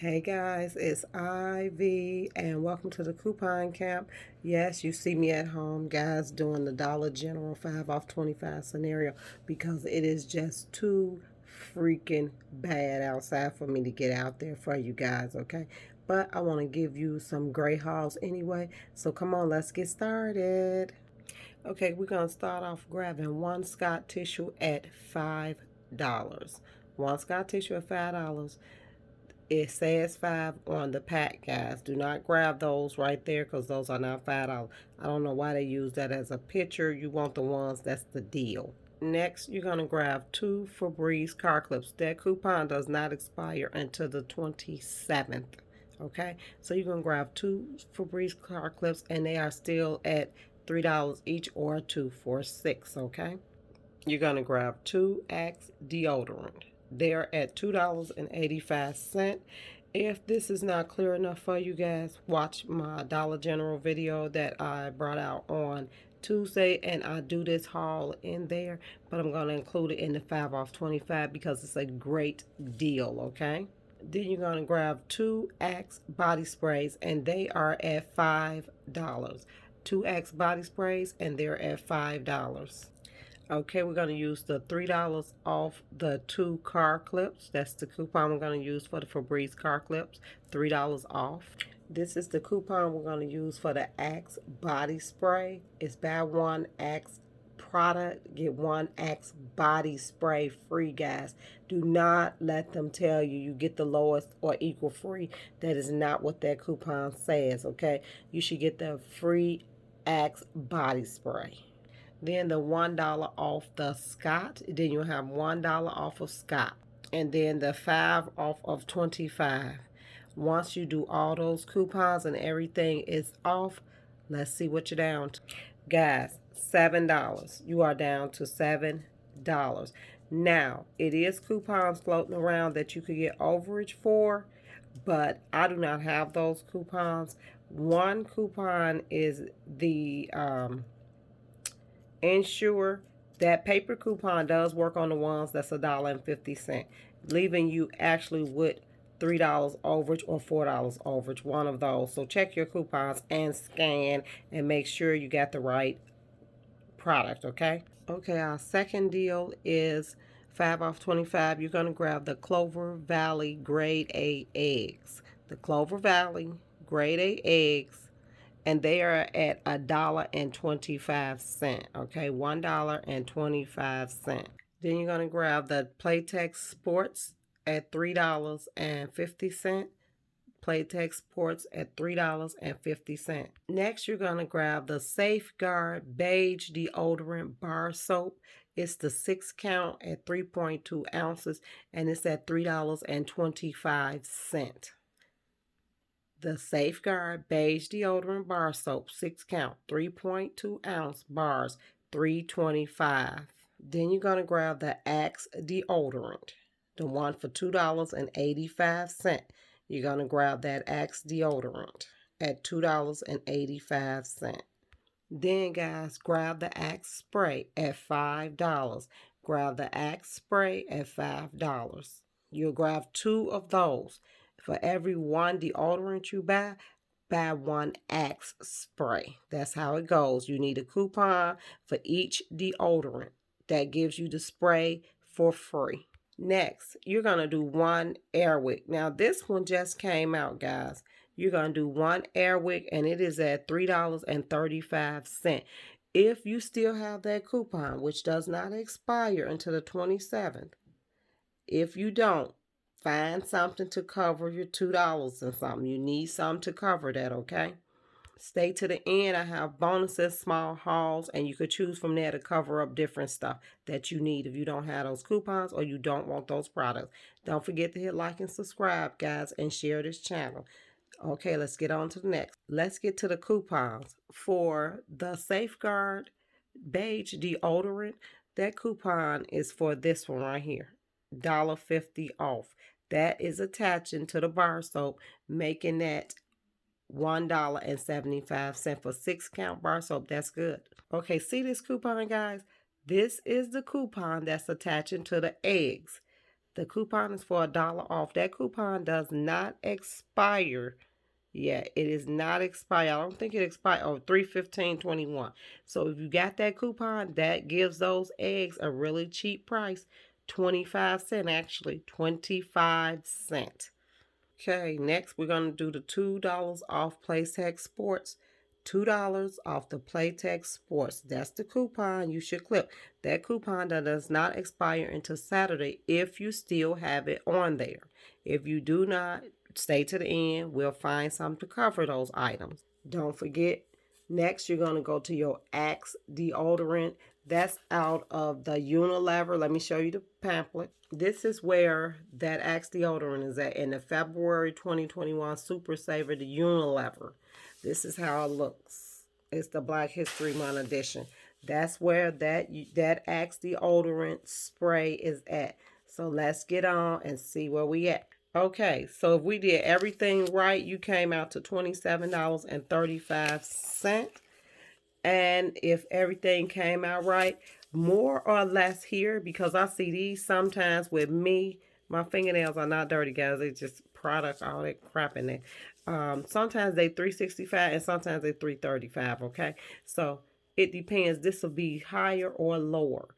Hey guys, it's Ivy and welcome to the coupon camp. Yes, you see me at home, guys, doing the Dollar General 5 off 25 scenario because it is just too freaking bad outside for me to get out there for you guys, okay? But I want to give you some great hauls anyway. So come on, let's get started. Okay, we're going to start off grabbing one Scott tissue at $5. One Scott tissue at $5. It says 5 on the pack, guys. Do not grab those right there because those are not $5. I don't know why they use that as a picture. You want the ones that's the deal. Next, you're going to grab 2 Febreze car clips. That coupon does not expire until the 27th. Okay, so you're going to grab 2 Febreze car clips and they are still at $3 each or 2 for $6. Okay, you're going to grab 2 Axe deodorant. They're at $2.85. If this is not clear enough for you guys, watch my Dollar General video that I brought out on Tuesday, and I do this haul in there, but I'm going to include it in the 5 off 25 because it's a great deal, okay? Then you're going to grab 2 Axe body sprays, and they are at $5. 2 Axe body sprays, and they're at $5. Okay, we're going to use the $3 off the 2 car clips. That's the coupon we're going to use for the Febreze car clips. $3 off. This is the coupon we're going to use for the Axe body spray. It's buy one Axe product, get one Axe body spray free, guys. Do not let them tell you you get the lowest or equal free. That is not what that coupon says, okay? You should get the free Axe body spray. Then the $1 off the Scott. Then you'll have $1 off of Scott. And then the 5 off of 25. Once you do all those coupons and everything is off, let's see what you're down to. Guys, $7. You are down to $7. Now, it is coupons floating around that you could get overage for, but I do not have those coupons. One coupon is the Ensure. That paper coupon does work on the ones that's $1.50, leaving you actually with $3 overage or $4 overage, one of those. So check your coupons and scan and make sure you got the right product, okay? Okay, our second deal is 5 off 25. You're going to grab the Clover Valley Grade A eggs. The Clover Valley Grade A eggs, and they are at $1.25. Okay, $1.25. Then you're going to grab the Playtex Sports at $3.50. Playtex Sports at $3.50. Next, you're going to grab the Safeguard Beige Deodorant Bar Soap. It's the 6 count at 3.2 ounces, and it's at $3.25. The Safeguard Beige Deodorant Bar Soap, 6 count, 3.2 ounce bars, $3.25. Then you're going to grab the Axe deodorant, the one for $2.85. You're going to grab that Axe deodorant at $2.85. Then, guys, grab the Axe spray at $5. Grab the Axe spray at $5. You'll grab 2 of those. For every 1 deodorant you buy one Axe spray. That's how it goes. You need a coupon for each deodorant. That gives you the spray for free. Next, you're going to do 1 Airwick. Now, this one just came out, guys. You're going to do 1 Airwick, and it is at $3.35. If you still have that coupon, which does not expire until the 27th, if you don't, find something to cover your $2 and something. You need something to cover that, okay? Stay to the end. I have bonuses, small hauls, and you could choose from there to cover up different stuff that you need if you don't have those coupons or you don't want those products. Don't forget to hit like and subscribe, guys, and share this channel. Okay, let's get on to the next. Let's get to the coupons. For the Safeguard Beige Deodorant, that coupon is for this one right here, $1.50 off. That is attaching to the bar soap, making that $1.75 for 6 count bar soap. That's good. Okay, see this coupon, guys? This is the coupon that's attaching to the eggs. The coupon is for $1 off. That coupon does not expire. Yeah, it is not expired. I don't think it expired. Oh, 3/15/21. So if you got that coupon, that gives those eggs a really cheap price. 25 cents, actually. 25 cents. Okay, next we're going to do the $2 off Playtex Sports. $2 off the Playtex Sports. That's the coupon you should clip. That coupon that does not expire until Saturday if you still have it on there. If you do not, stay to the end. We'll find something to cover those items. Don't forget, next you're going to go to your Axe deodorant. That's out of the Unilever. Let me show you the pamphlet. This is where that Axe deodorant is at in the February 2021 Super Saver, the Unilever. This is how it looks. It's the Black History Month edition. That's where that Axe deodorant spray is at. So let's get on and see where we at. Okay, so if we did everything right, you came out to $27.35. And if everything came out right, more or less here, because I see these sometimes with me, my fingernails are not dirty, guys. They just product, all that crap in there. Sometimes they $365 and sometimes they $335, okay? So it depends. This will be higher or lower.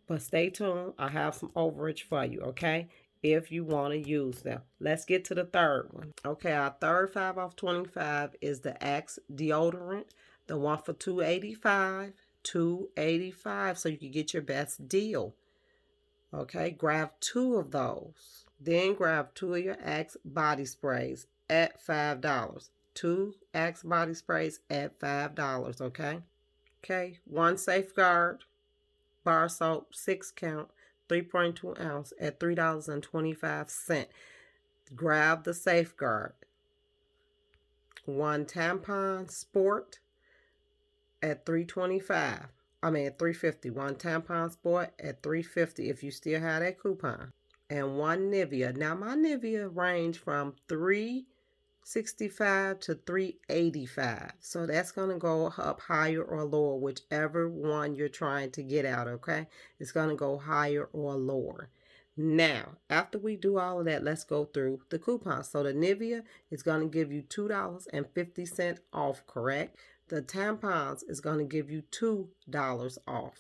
But stay tuned. I have some overage for you, okay? If you want to use them. Let's get to the third one. Okay, our third 5 off 25 is the Axe deodorant. The one for $285. $285, so you can get your best deal. Okay, grab 2 of those. Then grab 2 of your Axe body sprays at $5. 2 Axe body sprays at $5, okay? Okay, 1 Safeguard bar soap, 6 count, 3.2 ounce at $3.25. Grab the Safeguard. 1 tampon Sport at $3.25. At $3.50. 1 tampon Sport at $3.50 if you still have that coupon. And 1 Nivea. Now my Nivea range from $3.65 to $3.85. So that's going to go up higher or lower, whichever one you're trying to get out, okay? It's going to go higher or lower. Now, after we do all of that, let's go through the coupons. So the Nivea is going to give you $2.50 off, correct? The tampons is going to give you $2 off.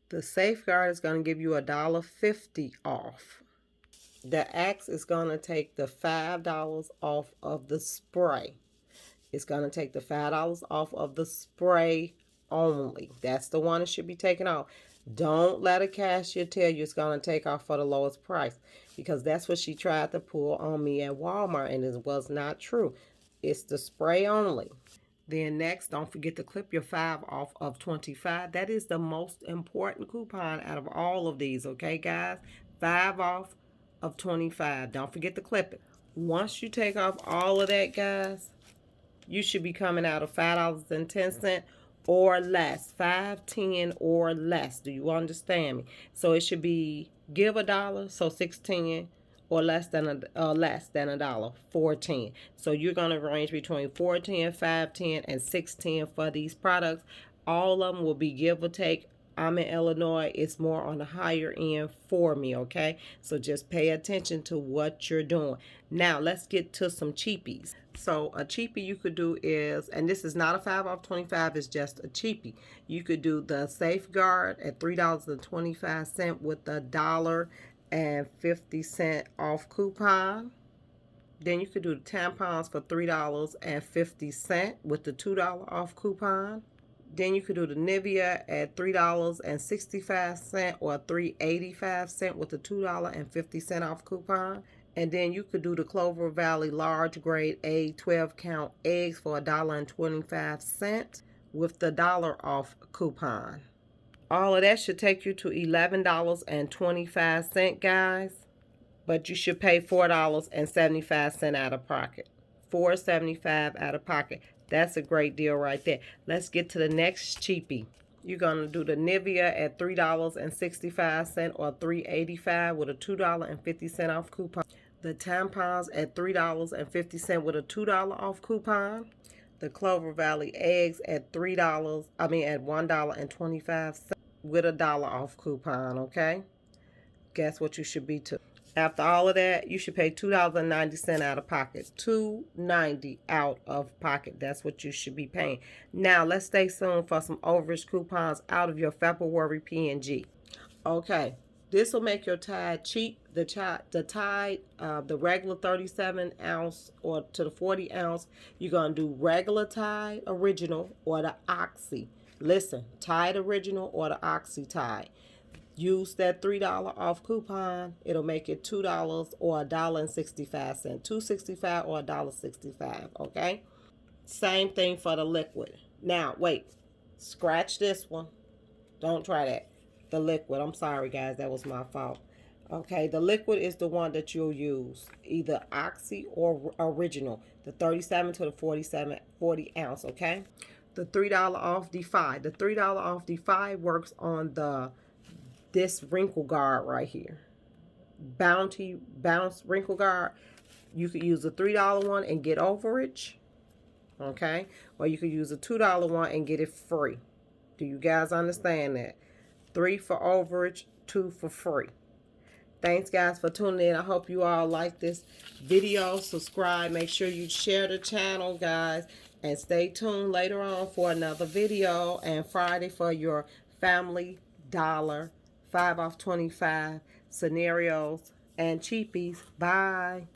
The Safeguard is going to give you $1.50 off. The Axe is going to take the $5 off of the spray. It's going to take the $5 off of the spray only. That's the one that should be taken off. Don't let a cashier tell you it's going to take off for the lowest price, because that's what she tried to pull on me at Walmart, and it was not true. It's the spray only. Then next, don't forget to clip your 5 off of 25. That is the most important coupon out of all of these, okay, guys? 5 off of 25. Don't forget to clip it. Once you take off all of that, guys, you should be coming out of $5.10 or less. $5.10 or less. Do you understand me? So it should be give $1, so $6.10, or less than $1, $4.10. So you're gonna range between $4.10, $5.10, and $6.10 for these products. All of them will be give or take. I'm in Illinois. It's more on the higher end for me, okay? So just pay attention to what you're doing. Now, let's get to some cheapies. So a cheapie you could do is, and this is not a 5 off 25, it's just a cheapie. You could do the Safeguard at $3.25 with the $1.50 off coupon. Then you could do the tampons for $3.50 with the $2 off coupon. Then you could do the Nivea at $3.65 or $3.85 with the $2.50 off coupon. And then you could do the Clover Valley large grade A 12 count eggs for $1.25 with the $1 off coupon. All of that should take you to $11.25, guys. But you should pay $4.75 out of pocket. $4.75 out of pocket. That's a great deal right there. Let's get to the next cheapie. You're going to do the Nivea at $3.65 or $3.85 with a $2.50 off coupon. The tampons at $3.50 with a $2 off coupon. The Clover Valley eggs at $1.25 with a $1 off coupon, okay? Guess what you should be to. After all of that, you should pay $2.90 out of pocket. $2.90 out of pocket. That's what you should be paying. Now, let's stay tuned for some overage coupons out of your February P&G. Okay, this will make your Tide cheap. The Tide, the regular 37 ounce or to the 40 ounce, you're going to do regular Tide Original or the Oxy. Listen, Tide Original or the Oxy Tide. Use that $3 off coupon. It'll make it $2 or $1.65. $2.65 or $1.65. Okay. Same thing for the liquid. Now wait, scratch this one. Don't try that. The liquid. I'm sorry, guys. That was my fault. Okay, the liquid is the one that you'll use, either Oxy or Original, the 37 to the 40 ounce. Okay, the $3 off Defy. The $3 off Defy works on this wrinkle guard right here. Bounty Bounce wrinkle guard. You could use a $3 one and get overage. Okay. Or you could use a $2 one and get it free. Do you guys understand that? 3 for overage, 2 for free. Thanks, guys, for tuning in. I hope you all like this video. Subscribe. Make sure you share the channel, guys. And stay tuned later on for another video. And Friday for your Family Dollar 5 off 25 scenarios and cheapies. Bye.